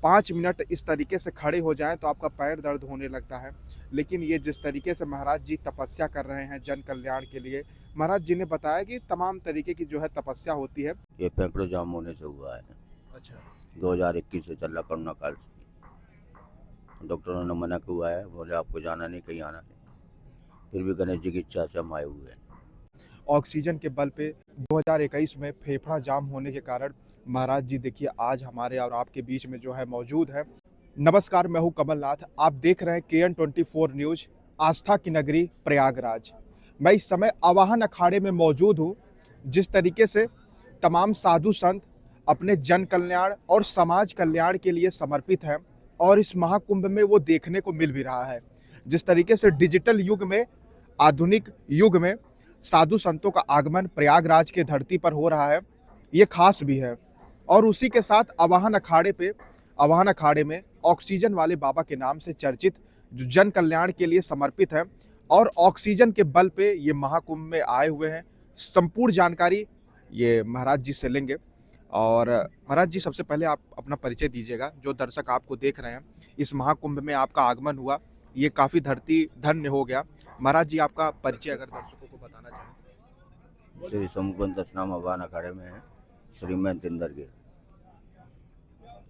5 minute इस तरीके से खड़े हो जाएं तो आपका पैर दर्द होने लगता है। लेकिन ये जिस तरीके से महाराज जी तपस्या कर रहे हैं जन कल्याण के लिए, महाराज जी ने बताया कि तमाम तरीके की जो है तपस्या होती है। ये फेफड़े जाम होने से हुआ है। अच्छा। 2021 से चल रहा कोरोना काल से। डॉक्टरों ने मना किया है, बोले आपको जाना नहीं, कहीं आना नहीं। फिर भी गणेश जी की इच्छा से हम आए हुए हैं। ऑक्सीजन के बल पे 2021 में फेफड़ा जाम होने के कारण महाराज जी देखिए आज हमारे और आपके बीच में जो है मौजूद है। नमस्कार, मैं हूं कमलनाथ। आप देख रहे हैं KN24 न्यूज, आस्था की नगरी प्रयागराज। मैं इस समय आवाहन अखाड़े में मौजूद हूं। जिस तरीके से तमाम साधु संत अपने जन कल्याण और समाज कल्याण के लिए समर्पित हैं और इस महाकुंभ में वो देखने को मिल भी रहा है। जिस तरीके से डिजिटल युग में, आधुनिक युग में साधु संतों का आगमन प्रयागराज के धरती पर हो रहा है, ये खास भी है। और उसी के साथ आवाहन अखाड़े में ऑक्सीजन वाले बाबा के नाम से चर्चित जो जन कल्याण के लिए समर्पित है और ऑक्सीजन के बल पे ये महाकुंभ में आए हुए हैं। संपूर्ण जानकारी ये महाराज जी से लेंगे। और महाराज जी, सबसे पहले आप अपना परिचय दीजिएगा। जो दर्शक आपको देख रहे हैं, इस महाकुंभ में आपका आगमन हुआ, ये काफी धरती धन्य हो गया। महाराज जी, आपका परिचय अगर दर्शकों को बताना चाहें। श्री समुपन दशनाम आवाहन अखाड़े में है, श्रीमंत इंदर गिर,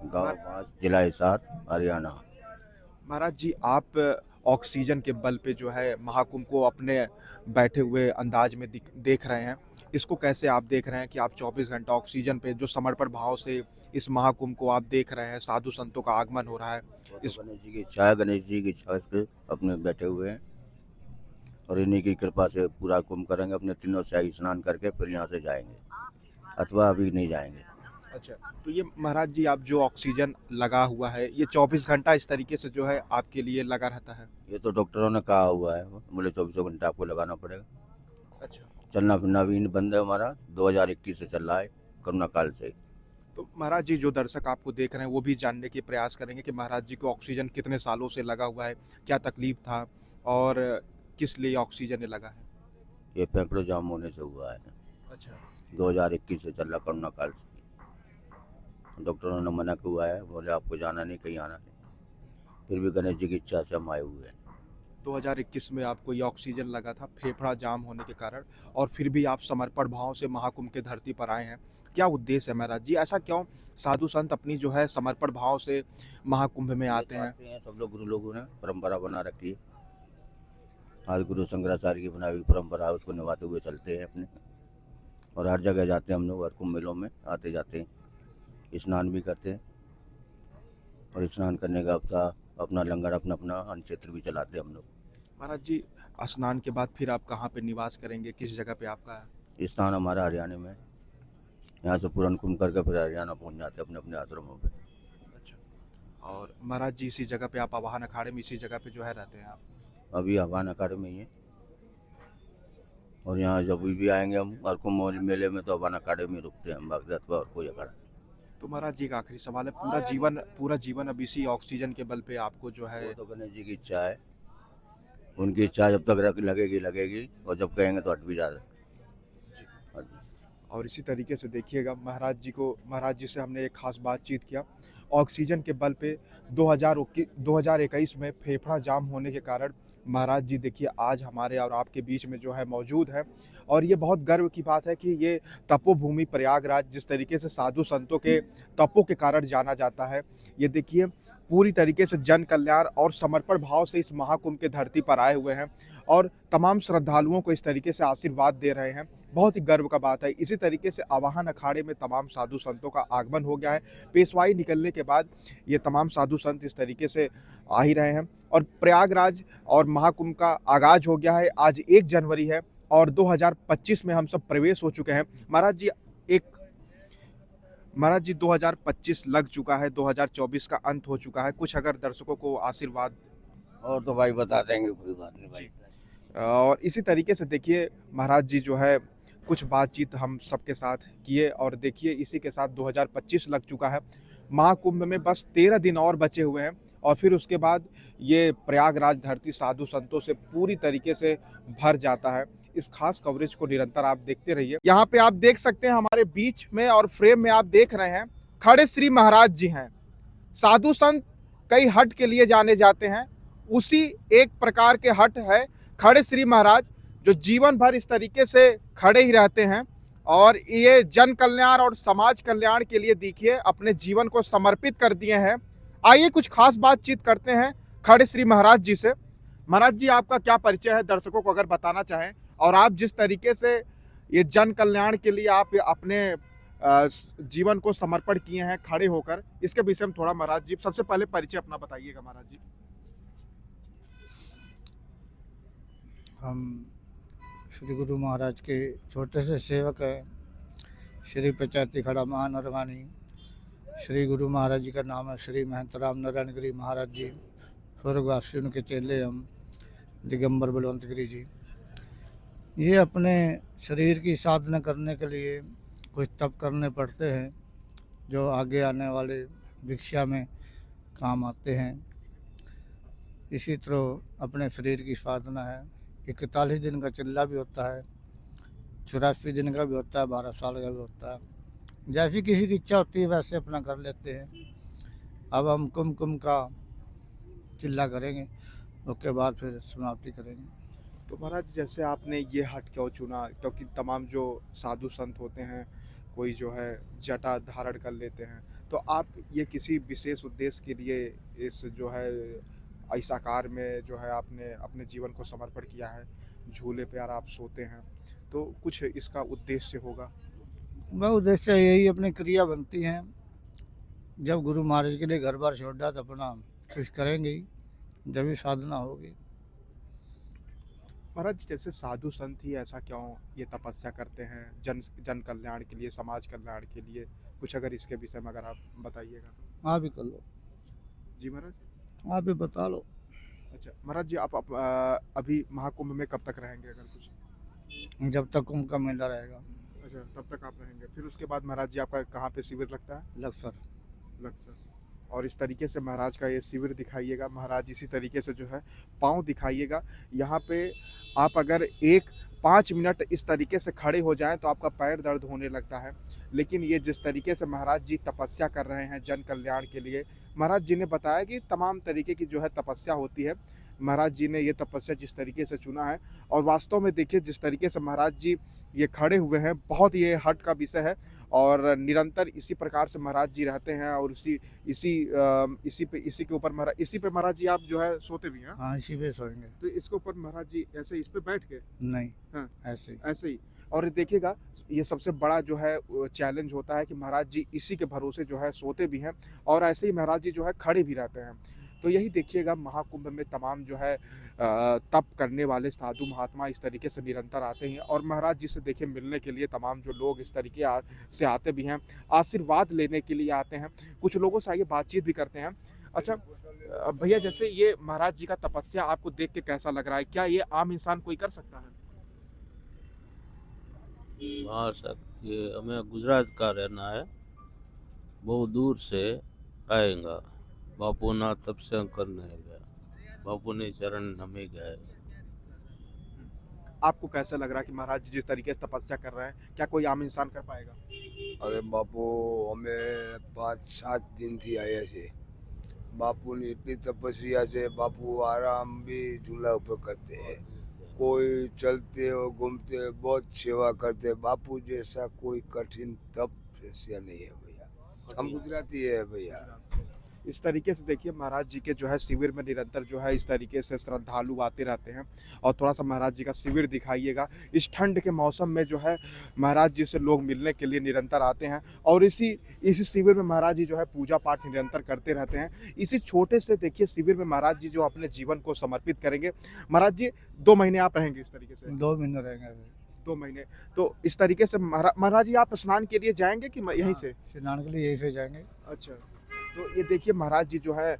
गाँव पास, जिला हिसार, हरियाणा। महाराज जी, आप ऑक्सीजन के बल पे जो है महाकुंभ को अपने बैठे हुए अंदाज में देख रहे हैं। इसको कैसे आप देख रहे हैं कि आप 24 घंटा ऑक्सीजन पे जो समर्पण भाव से इस महाकुंभ को आप देख रहे हैं, साधु संतों का आगमन हो रहा है। इस गणेश जी की इच्छा है, गणेश जी की इच्छा से अपने बैठे हुए हैं और इन्हीं की कृपा से पूरा कुंभ करेंगे। अपने तीनों शाही स्नान करके फिर यहाँ से जाएंगे, अथवा अभी नहीं जाएंगे। अच्छा, तो ये महाराज जी, आप जो ऑक्सीजन लगा हुआ है, ये 24 घंटा इस तरीके से जो है आपके लिए लगा रहता है? ये तो डॉक्टरों ने कहा हुआ है, बोले 24 घंटा आपको लगाना पड़ेगा। अच्छा। चलना फिरना भी बंद है हमारा, 2021 से चल रहा है, कोरोना काल से। तो महाराज जी, जो दर्शक आपको देख रहे हैं वो भी जानने के प्रयास करेंगे कि महाराज जी को ऑक्सीजन कितने सालों से लगा हुआ है, क्या तकलीफ था और किस लिए ऑक्सीजन लगा है? ये फेफड़े जाम होने से हुआ है। अच्छा। 2021 से चल रहा कोरोना काल से। डॉक्टरों ने मना किया है, बोले आपको जाना नहीं, कहीं आना नहीं। फिर भी गणेश जी की इच्छा से हम आए हुए हैं। 2021 में आपको ये ऑक्सीजन लगा था फेफड़ा जाम होने के कारण, और फिर भी आप समर्पण भाव से महाकुंभ के धरती पर आए हैं। क्या उद्देश्य है महाराज जी? ऐसा क्यों साधु संत अपनी जो है समर्पण भाव से महाकुंभ में आते हैं? सब लोग गुरु लोगों ने परंपरा बना रखी है। आज गुरु शंकराचार्य की बनाई हुई परंपरा है, उसको निभाते हुए चलते हैं अपने। और हर जगह जाते हैं हम लोग, हर कुंभ मेलों में आते जाते हैं, स्नान भी करते हैं। और स्नान करने का अपना लंगर, अपना अपना अन्न क्षेत्र भी चलाते हैं हम लोग। महाराज जी, स्नान के बाद फिर आप कहाँ पे निवास करेंगे, किस जगह पे आपका है? स्थान हमारा हरियाणा में है। यहाँ से पूरन कुंभ करके फिर हरियाणा पहुँच जाते हैं अपने अपने आश्रमों पे। अच्छा। और महाराज जी, इसी जगह पे आप आवाहन अखाड़े में इसी जगह पे जो है रहते हैं आप? अभी आवाहन अखाड़े में ही है। और यहाँ जब भी आएंगे हम हर कुंभ मेले में, तो आवाहन अखाड़े में रुकते हैं हम, बाकी अथवा और कोई अखाड़ा। तो महाराज जी, का आखिरी सवाल है, पूरा जीवन अब इसी ऑक्सीजन के बल पे आपको जो है? वो तो गणेश जी की इच्छा है, उनकी इच्छा जब तक लगेगी, और जब कहेंगे तो हट भी जा रहे। और इसी तरीके से देखिएगा, महाराज जी से हमने एक खास बातचीत किया। ऑक्सीजन के बल पे 2021 में फेफड़ा जाम होने के कारण महाराज जी देखिए आज हमारे और आपके बीच में जो है मौजूद हैं। और ये बहुत गर्व की बात है कि ये तपोभूमि प्रयागराज जिस तरीके से साधु संतों के तपों के कारण जाना जाता है, ये देखिए पूरी तरीके से जन कल्याण और समर्पण भाव से इस महाकुंभ के धरती पर आए हुए हैं और तमाम श्रद्धालुओं को इस तरीके से आशीर्वाद दे रहे हैं। बहुत ही गर्व का बात है। इसी तरीके से आवाहन अखाड़े में तमाम साधु संतों का आगमन हो गया है। पेशवाई निकलने के बाद ये तमाम साधु संत इस तरीके से आ ही रहे हैं और प्रयागराज और महाकुंभ का आगाज हो गया है। आज 1 जनवरी है और 2025 में हम सब प्रवेश हो चुके हैं। महाराज जी 2025 लग चुका है, 2024 का अंत हो चुका है। कुछ अगर दर्शकों को आशीर्वाद? और तो भाई बता देंगे, कोई बात नहीं भाई। और इसी तरीके से देखिए महाराज जी जो है कुछ बातचीत हम सबके साथ किए और देखिए इसी के साथ 2025 लग चुका है। महाकुंभ में बस 13 दिन और बचे हुए हैं और फिर उसके बाद ये प्रयागराज धरती साधु संतों से पूरी तरीके से भर जाता है। इस खास कवरेज को निरंतर आप देखते रहिए। यहाँ पे आप देख सकते हैं हमारे बीच में और फ्रेम में आप देख रहे हैं खड़े श्री महाराज जी हैं। साधु संत कई हट के लिए जाने जाते हैं, उसी एक प्रकार के हट है खड़े श्री महाराज, जो जीवन भर इस तरीके से खड़े ही रहते हैं और ये जन कल्याण और समाज कल्याण के लिए देखिए अपने जीवन को समर्पित कर दिए हैं। आइए कुछ खास बातचीत करते हैं खड़े श्री महाराज जी से। महाराज जी, आपका क्या परिचय है दर्शकों को अगर बताना चाहें, और आप जिस तरीके से ये जन कल्याण के लिए आप अपने जीवन को समर्पण किए हैं खड़े होकर, इसके विषय में थोड़ा महाराज जी सबसे पहले परिचय अपना बताइएगा। महाराज जी, हम श्री गुरु महाराज के छोटे से सेवक हैं। श्री पंचायती खड़ा महानरवानी श्री गुरु महाराज जी का नाम है श्री महंत राम नारायण गिरी महाराज जी, स्वर्गवासी उनके चेले हम दिगंबर बलवंत गिरी जी। ये अपने शरीर की साधना करने के लिए कुछ तप करने पड़ते हैं जो आगे आने वाले भिक्षा में काम आते हैं। इसी तरह अपने शरीर की साधना है। 41 दिन का चिल्ला भी होता है, 84 दिन का भी होता है, 12 साल का भी होता है। जैसी किसी की इच्छा होती है वैसे अपना कर लेते हैं। अब हम कुमकुम का चिल्ला करेंगे, उसके बाद फिर समाप्ति करेंगे। तो महाराज जैसे आपने ये हट क्यों चुना? क्योंकि तमाम जो साधु संत होते हैं कोई जो है जटा धारण कर लेते हैं, तो आप ये किसी विशेष उद्देश्य के लिए इस जो है इस आकार में जो है आपने अपने जीवन को समर्पण किया है, झूले पे यार आप सोते हैं, तो कुछ इसका उद्देश्य होगा? वह उद्देश्य यही अपनी क्रिया बनती हैं। जब गुरु महाराज के लिए घर बार छोड़ दिया तो अपना कुछ करेंगे ही, जब भी साधना होगी। महाराज जैसे साधु संत ही ऐसा क्यों ये तपस्या करते हैं जन कल्याण के लिए, समाज कल्याण के लिए, कुछ अगर इसके विषय में अगर आप बताइएगा। आप भी कर लो। जी महाराज, आप भी बता लो। अच्छा महाराज जी, आप अभी महाकुंभ में कब तक रहेंगे? अगर कुछ जब तक कुंभ का मेला रहेगा। अच्छा, तब तक आप रहेंगे। फिर उसके बाद महाराज जी आपका कहाँ पे शिविर लगता है? लक्सर। और इस तरीके से महाराज का ये शिविर दिखाइएगा। महाराज इसी तरीके से जो है पाँव दिखाइएगा। यहाँ पे आप अगर 5 मिनट इस तरीके से खड़े हो जाएं तो आपका पैर दर्द होने लगता है। लेकिन ये जिस तरीके से महाराज जी तपस्या कर रहे हैं जन कल्याण के लिए, महाराज जी ने बताया कि तमाम तरीके की जो है तपस्या होती है। महाराज जी ने ये तपस्या जिस तरीके से चुना है, और वास्तव में देखिए जिस तरीके से महाराज जी ये खड़े हुए हैं, बहुत ये हट का विषय है। और निरंतर इसी प्रकार से महाराज जी रहते हैं और इसी के ऊपर महाराज, इसी पे महाराज जी आप जो है सोते भी हैं? हाँ, इसी पे सोएंगे। तो इसके ऊपर महाराज जी ऐसे इस पे बैठ के? नहीं, हाँ, ऐसे ही। और देखिएगा ये सबसे बड़ा जो है चैलेंज होता है कि महाराज जी इसी के भरोसे जो है सोते भी हैं और ऐसे ही महाराज जी जो है खड़े भी रहते हैं। तो यही देखिएगा महाकुंभ में तमाम जो है तप करने वाले साधु महात्मा इस तरीके से निरंतर आते हैं और महाराज जी से देखिए मिलने के लिए तमाम जो लोग इस तरीके से आते भी हैं, आशीर्वाद लेने के लिए आते हैं। कुछ लोगों से आगे बातचीत भी करते हैं। अच्छा भैया, जैसे ये महाराज जी का तपस्या आपको देख के कैसा लग रहा है? क्या ये आम इंसान कोई कर सकता है? हाँ सर, ये हमें गुजरात का रहना है, बहुत दूर से आएगा। बापू ना तपस्या करने गया, बापू ने चरण हमें गए। आपको कैसा लग रहा है कि महाराज जी जिस तरीके से तपस्या कर रहे हैं, क्या कोई आम इंसान कर पाएगा? अरे बापू, हमें 5-7 दिन थी आया छे। बापू ने इतनी तपस्या से बापू आराम भी झूला ऊपर करते हैं, कोई चलते हो घूमते बहुत सेवा करते। बापू जैसा कोई कठिन तपस्या नहीं है भैया, हम गुजराती है भैया। इस तरीके से देखिए महाराज जी के जो है शिविर में निरंतर जो है इस तरीके से श्रद्धालु आते रहते हैं। और थोड़ा सा महाराज जी का शिविर दिखाइएगा। इस ठंड के मौसम में जो है महाराज जी से लोग मिलने के लिए निरंतर आते हैं और इसी शिविर में महाराज जी जो है पूजा पाठ निरंतर करते रहते हैं। इसी छोटे से देखिए शिविर में महाराज जी जो अपने जीवन को समर्पित करेंगे। महाराज जी 2 महीने आप रहेंगे इस तरीके से? 2 महीने रहेंगे। 2 महीने। तो इस तरीके से महाराज जी आप स्नान के लिए जाएंगे कि यहीं से? स्नान के लिए यहीं से जाएंगे। अच्छा, तो ये देखिए महाराज जी जो है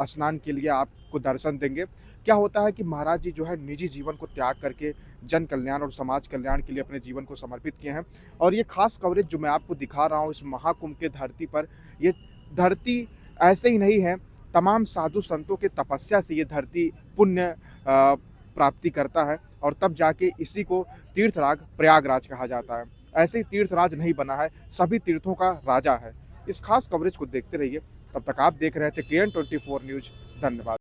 स्नान के लिए आपको दर्शन देंगे। क्या होता है कि महाराज जी जो है निजी जीवन को त्याग करके जन कल्याण और समाज कल्याण के लिए अपने जीवन को समर्पित किए हैं। और ये खास कवरेज जो मैं आपको दिखा रहा हूँ इस महाकुंभ के धरती पर, ये धरती ऐसे ही नहीं है, तमाम साधु संतों के तपस्या से ये धरती पुण्य प्राप्ति करता है और तब जाके इसी को तीर्थराज प्रयागराज कहा जाता है। ऐसे ही तीर्थराज नहीं बना है, सभी तीर्थों का राजा है। इस खास कवरेज को देखते रहिए। तब तक आप देख रहे थे KN24 न्यूज। धन्यवाद।